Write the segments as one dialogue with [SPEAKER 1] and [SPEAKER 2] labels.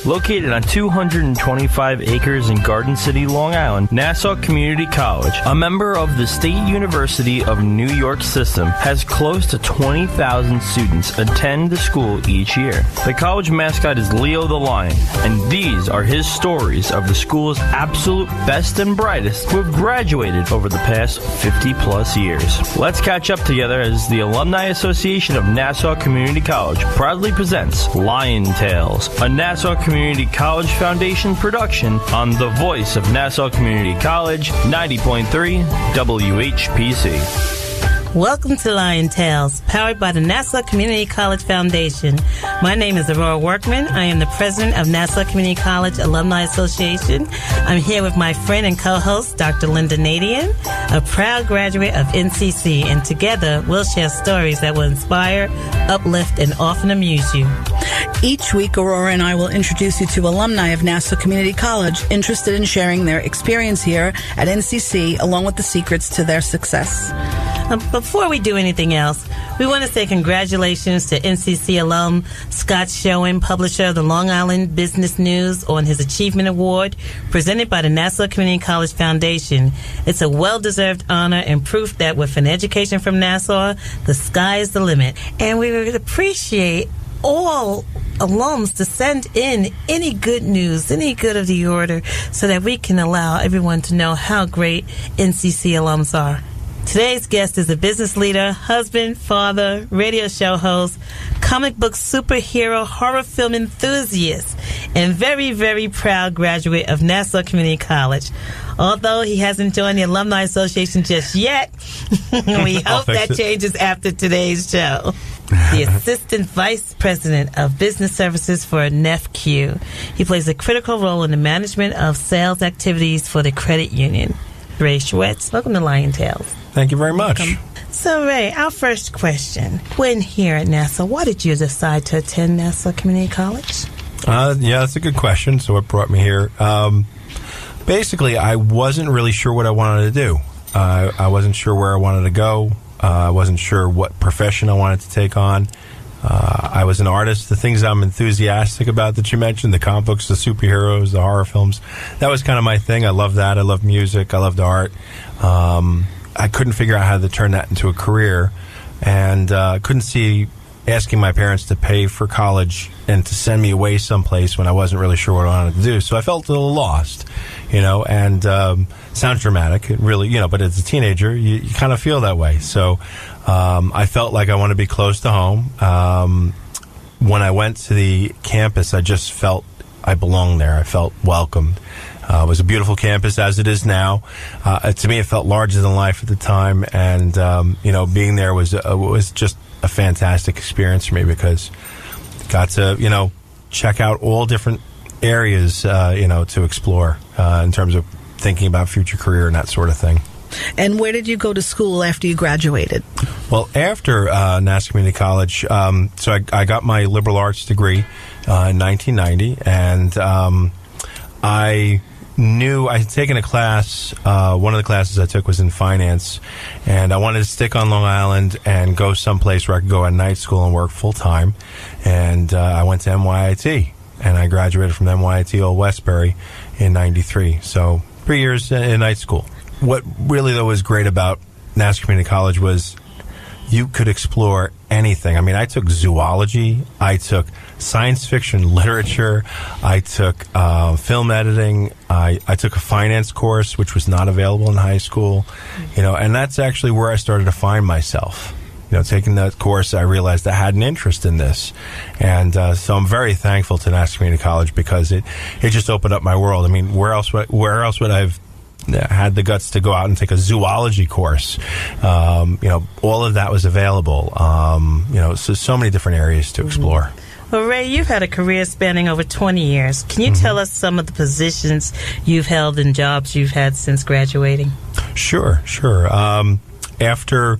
[SPEAKER 1] Located on 225 acres in Garden City, Long Island, Nassau Community College, a member of the State University of New York system, has close to 20,000 students attend the school each year. The college mascot is Leo the Lion, and these are his stories of the school's absolute best and brightest who have graduated over the past 50-plus years. Let's catch up together as the Alumni Association of Nassau Community College proudly presents Lion Tales, a Nassau Community College Foundation production on the voice of Nassau Community College, 90.3 WHPC.
[SPEAKER 2] Welcome to Lion Tales, powered by the Nassau Community College Foundation. My name is Aurora Workman. I am the president of Nassau Community College Alumni Association. I'm here with my friend and co-host, Dr. Lynnda Nadien, a proud graduate of NCC, and together we'll share stories that will inspire, uplift, and often amuse you.
[SPEAKER 3] Each week, Aurora and I will introduce you to alumni of Nassau Community College interested in sharing their experience here at NCC, along with the secrets to their success.
[SPEAKER 2] Before we do anything else, we want to say congratulations to NCC alum Scott Schoen, publisher of the Long Island Business News, on his Achievement Award presented by the Nassau Community College Foundation. It's a well-deserved honor and proof that with an education from Nassau, the sky is the limit. And we would appreciate all alums to send in any good news, any good of the order, so that we can allow everyone to know how great NCC alums are. Today's guest is a business leader, husband, father, radio show host, comic book superhero, horror film enthusiast, and very, very proud graduate of Nassau Community College. Although he hasn't joined the Alumni Association just yet, we hope that changes after today's show. The Assistant Vice President of Business Services for NEFCU. He plays a critical role in the management of sales activities for the credit union. Ray Schwetz, welcome to Lion Tales.
[SPEAKER 4] Thank you very much.
[SPEAKER 2] Welcome. So, Ray, our first question. When here at Nassau, why did you decide to attend Nassau Community College?
[SPEAKER 4] Yeah, that's a good question. So what brought me here? Basically, I wasn't really sure what I wanted to do. I wasn't sure where I wanted to go. I wasn't sure what profession I wanted to take on. I was an artist. The things I'm enthusiastic about that you mentioned, the comic books, the superheroes, the horror films, that was kind of my thing. I love that. I love music. I loved art. I couldn't figure out how to turn that into a career, and couldn't see asking my parents to pay for college and to send me away someplace when I wasn't really sure what I wanted to do. So I felt a little lost, and sounds dramatic, it really, but as a teenager, you kind of feel that way. So I felt like I wanted to be close to home. When I went to the campus, I just felt I belonged there. I felt welcomed. It was a beautiful campus, as it is now. To me, it felt larger than life at the time, and being there was just a fantastic experience for me because I got to check out all different areas to explore in terms of thinking about future career and that sort of thing.
[SPEAKER 3] And where did you go to school after you graduated?
[SPEAKER 4] Well, after Nassau Community College, so I got my liberal arts degree in 1990, and I knew I had taken a class. One of the classes I took was in finance, and I wanted to stick on Long Island and go someplace where I could go at night school and work full time. And I went to NYIT, and I graduated from NYIT Old Westbury in '93. So 3 years in night school. What really though was great about Nassau Community College was you could explore anything. I mean, I took zoology, I took science fiction literature, I took film editing, I took a finance course, which was not available in high school, and that's actually where I started to find myself. Taking that course, I realized I had an interest in this, and so I'm very thankful to Nassau Community College because it just opened up my world. I mean, where else would I have had the guts to go out and take a zoology course? All of that was available. So many different areas to explore.
[SPEAKER 2] Well, Ray, you've had a career spanning over 20 years. Can you tell us some of the positions you've held and jobs you've had since graduating? Sure.
[SPEAKER 4] After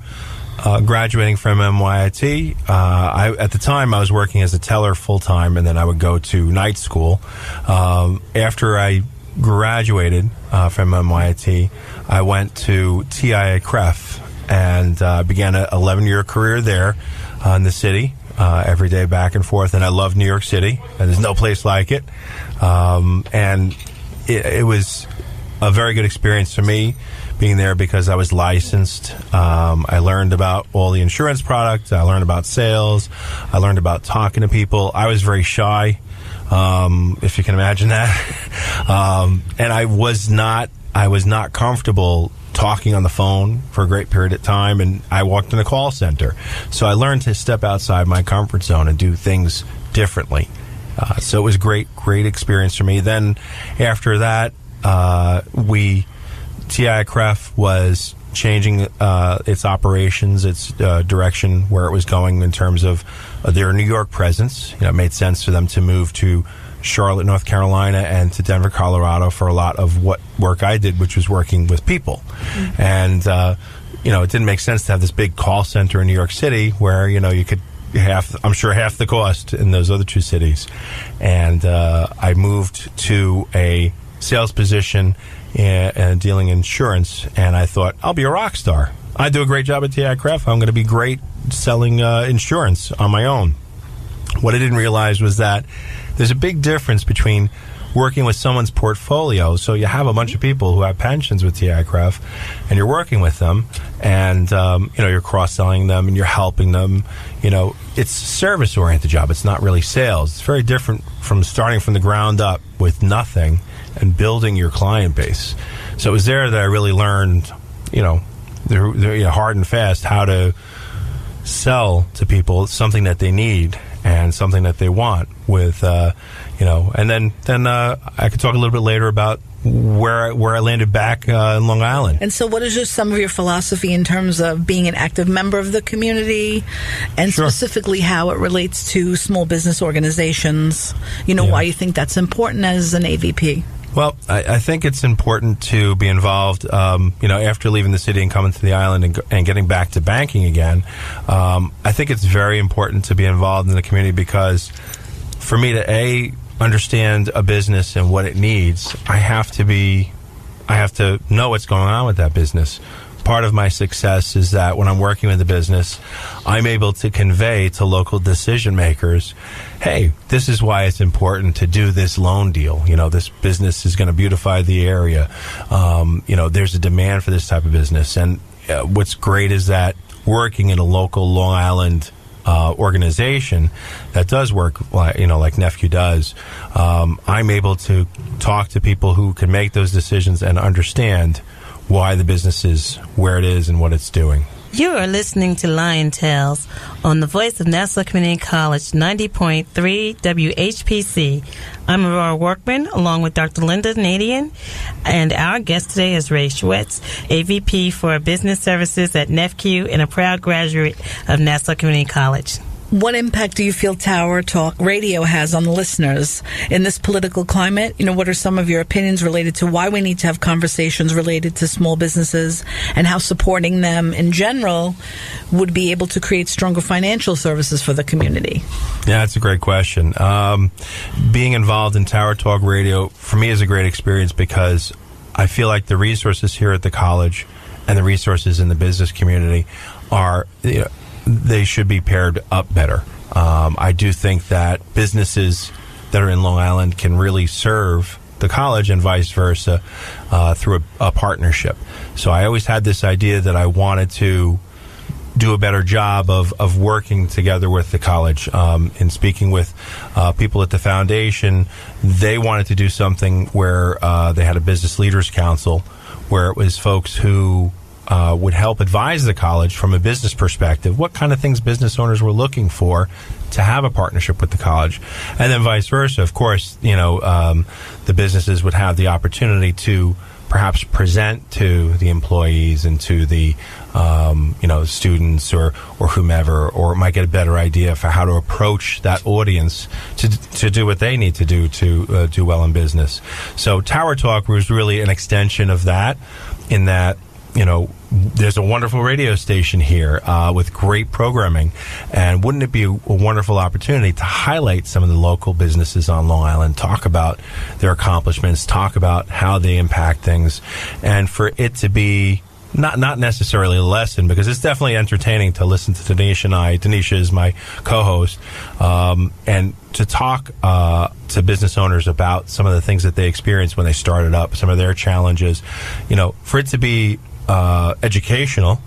[SPEAKER 4] graduating from NYIT, at the time I was working as a teller full-time, and then I would go to night school. After I graduated from NYIT, I went to TIA-CREF and began an 11-year career there in the city. every day back and forth. And I love New York City, and there's no place like it. And it was a very good experience for me being there because I was licensed. I learned about all the insurance products. I learned about sales. I learned about talking to people. I was very shy, if you can imagine that. And I was not comfortable talking on the phone for a great period of time, and I walked in a call center. So I learned to step outside my comfort zone and do things differently. So it was a great experience for me. Then after that, TICREF was changing its operations, its direction, where it was going in terms of their New York presence. It made sense for them to move to Charlotte, North Carolina, and to Denver, Colorado for a lot of what work I did, which was working with people. Mm-hmm. And, it didn't make sense to have this big call center in New York City where, you could half the cost in those other two cities. And I moved to a sales position and dealing insurance, and I thought, I'll be a rock star. I do a great job at TICREF. I'm going to be great selling insurance on my own. What I didn't realize was that there's a big difference between working with someone's portfolio. So you have a bunch of people who have pensions with TICREF, and you're working with them, and you're cross-selling them, and you're helping them. It's a service-oriented job. It's not really sales. It's very different from starting from the ground up with nothing and building your client base. So it was there that I really learned, hard and fast how to sell to people something that they need and something that they want with, and then I could talk a little bit later about where I landed back in Long Island.
[SPEAKER 3] And so what is just some of your philosophy in terms of being an active member of the community, and
[SPEAKER 4] Sure.
[SPEAKER 3] specifically how it relates to small business organizations? Why you think that's important as an AVP?
[SPEAKER 4] Well, I think it's important to be involved, after leaving the city and coming to the island and getting back to banking again. I think it's very important to be involved in the community because for me to, understand a business and what it needs, I have to know what's going on with that business. Part of my success is that when I'm working with the business, I'm able to convey to local decision makers, hey, this is why it's important to do this loan deal. This business is going to beautify the area. There's a demand for this type of business. And what's great is that working in a local Long Island organization that does work, like NEFCU does, I'm able to talk to people who can make those decisions and understand why the business is where it is and what it's doing.
[SPEAKER 2] You are listening to Lion Tales on the voice of Nassau Community College, 90.3 WHPC. I'm Aurora Workman, along with Dr. Lynnda Nadien, and our guest today is Ray Schwetz, AVP for Business Services at NEFCU and a proud graduate of Nassau Community College.
[SPEAKER 3] What impact do you feel Tower Talk Radio has on the listeners in this political climate? What are some of your opinions related to why we need to have conversations related to small businesses and how supporting them in general would be able to create stronger financial services for the community?
[SPEAKER 4] Yeah, that's a great question. Being involved in Tower Talk Radio for me is a great experience because I feel like the resources here at the college and the resources in the business community are, they should be paired up better. I do think that businesses that are in Long Island can really serve the college and vice versa through a partnership. So I always had this idea that I wanted to do a better job of working together with the college. In speaking with people at the foundation, they wanted to do something where they had a business leaders council where it was folks who would help advise the college from a business perspective, what kind of things business owners were looking for to have a partnership with the college. And then vice versa. Of course, the businesses would have the opportunity to perhaps present to the employees and to the students or whomever, or might get a better idea for how to approach that audience to do what they need to do do well in business. So Tower Talk was really an extension of that, in that there's a wonderful radio station here with great programming, and wouldn't it be a wonderful opportunity to highlight some of the local businesses on Long Island, talk about their accomplishments, talk about how they impact things, and for it to be not necessarily a lesson, because it's definitely entertaining to listen to Tanisha and I. Tanisha is my co-host, and to talk to business owners about some of the things that they experienced when they started up, some of their challenges, for it to be educational,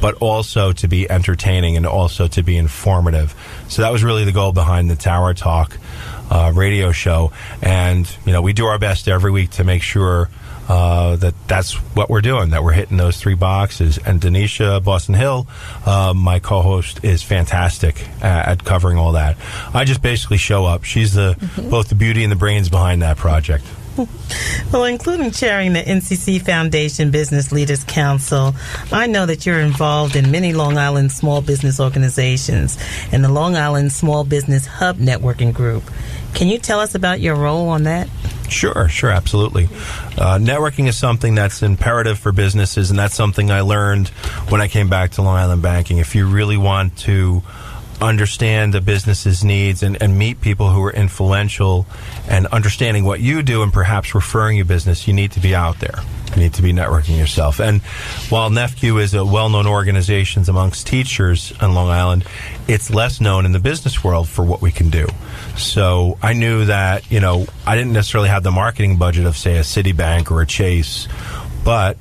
[SPEAKER 4] but also to be entertaining and also to be informative. So that was really the goal behind the Tower Talk radio show. And, we do our best every week to make sure that's what we're doing, that we're hitting those 3 boxes. And Denisha Boston Hill, my co-host, is fantastic at covering all that. I just basically show up. She's both the beauty and the brains behind that project.
[SPEAKER 2] Well, including chairing the NCC Foundation Business Leaders Council, I know that you're involved in many Long Island small business organizations and the Long Island Small Business Hub Networking Group. Can you tell us about your role on that?
[SPEAKER 4] Sure, absolutely. Networking is something that's imperative for businesses, and that's something I learned when I came back to Long Island banking. If you really want to understand a business's needs and meet people who are influential and understanding what you do and perhaps referring your business, you need to be out there. You need to be networking yourself. And while NEFCU is a well-known organization amongst teachers on Long Island, it's less known in the business world for what we can do. So I knew that, I didn't necessarily have the marketing budget of, say, a Citibank or a Chase, but,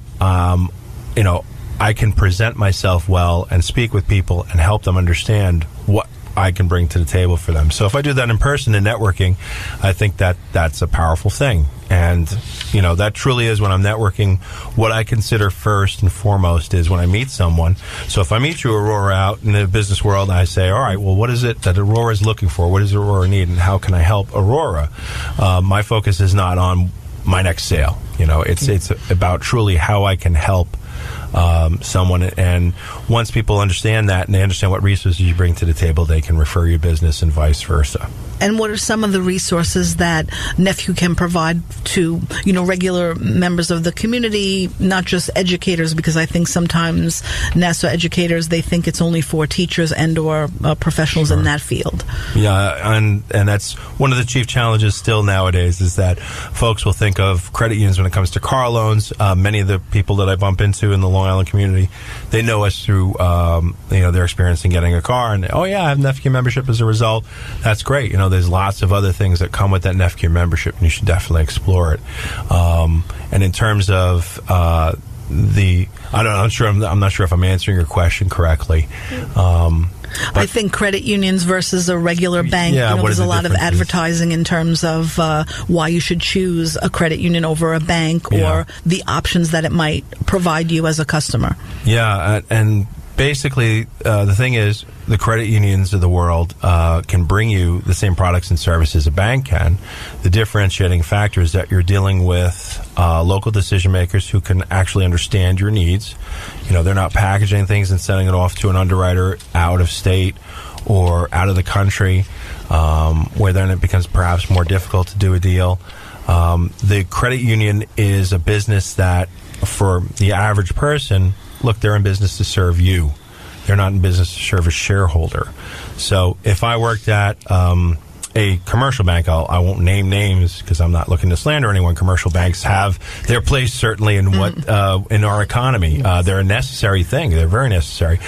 [SPEAKER 4] I can present myself well and speak with people and help them understand what I can bring to the table for them. So if I do that in person in networking, I think that that's a powerful thing. And, that truly is when I'm networking, what I consider first and foremost is when I meet someone. So if I meet you, Aurora, out in the business world, I say, all right, well, what is it that Aurora is looking for? What does Aurora need? And how can I help Aurora? My focus is not on my next sale. It's about truly how I can help someone, and once people understand that and they understand what resources you bring to the table, they can refer your business and vice versa.
[SPEAKER 3] And what are some of the resources that NEFCU can provide to, regular members of the community, not just educators, because I think sometimes Nassau educators, they think it's only for teachers and or professionals in that field.
[SPEAKER 4] Yeah, and that's one of the chief challenges still nowadays, is that folks will think of credit unions when it comes to car loans. Many of the people that I bump into in the Long Island community, they know us through their experience in getting a car, and I have NEFCU membership as a result. That's great. There's lots of other things that come with that NEFCU membership, and you should definitely explore it. And in terms of I'm not sure if I'm answering your question correctly.
[SPEAKER 3] I think credit unions versus a regular bank, there's a lot of advertising in terms of why you should choose a credit union over a bank, or the options that it might provide you as a customer. Yeah,
[SPEAKER 4] and basically the thing is, the credit unions of the world can bring you the same products and services a bank can. The differentiating factor is that you're dealing with local decision makers who can actually understand your needs. They're not packaging things and sending it off to an underwriter out of state or out of the country, where then it becomes perhaps more difficult to do a deal. The credit union is a business that, for the average person, look, they're in business to serve you. They're not in business to serve a shareholder. So if I worked at a commercial bank, I won't name names because I'm not looking to slander anyone. Commercial banks have their place certainly in in our economy. They're a necessary thing. They're very necessary.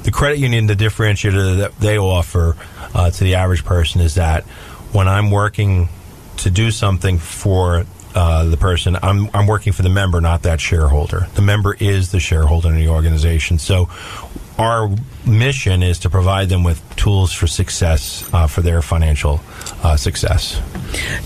[SPEAKER 4] The credit union, the differentiator that they offer to the average person is that when I'm working to do something for the person, I'm working for the member, not that shareholder. The member is the shareholder in the organization. So our mission is to provide them with tools for success, for their financial success.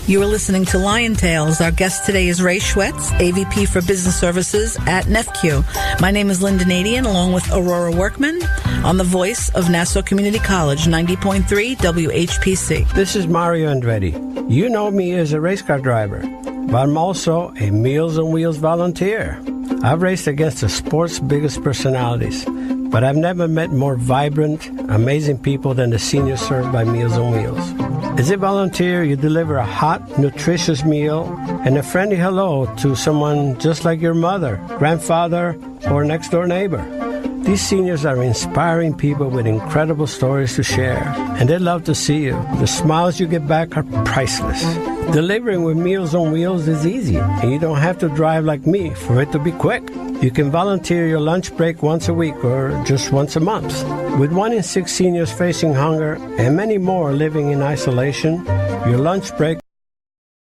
[SPEAKER 3] You are listening to Lion Tales. Our guest today is Ray Schwetz, AVP for Business Services at NEFCU. My name is Lynnda Nadien, along with Aurora Workman, on the voice of Nassau Community College, 90.3 WHPC.
[SPEAKER 5] This is Mario Andretti. You know me as a race car driver, but I'm also a Meals on Wheels volunteer. I've raced against the sport's biggest personalities, but I've never met more vibrant, amazing people than the seniors served by Meals on Wheels. As a volunteer, you deliver a hot, nutritious meal and a friendly hello to someone just like your mother, grandfather, or next-door neighbor. These seniors are inspiring people with incredible stories to share, and they love to see you. The smiles you get back are priceless. Delivering with Meals on Wheels is easy, and you don't have to drive like me for it to be quick. You can volunteer your lunch break once a week or just once a month. With 1 in 6 seniors facing hunger and many more living in isolation, your lunch break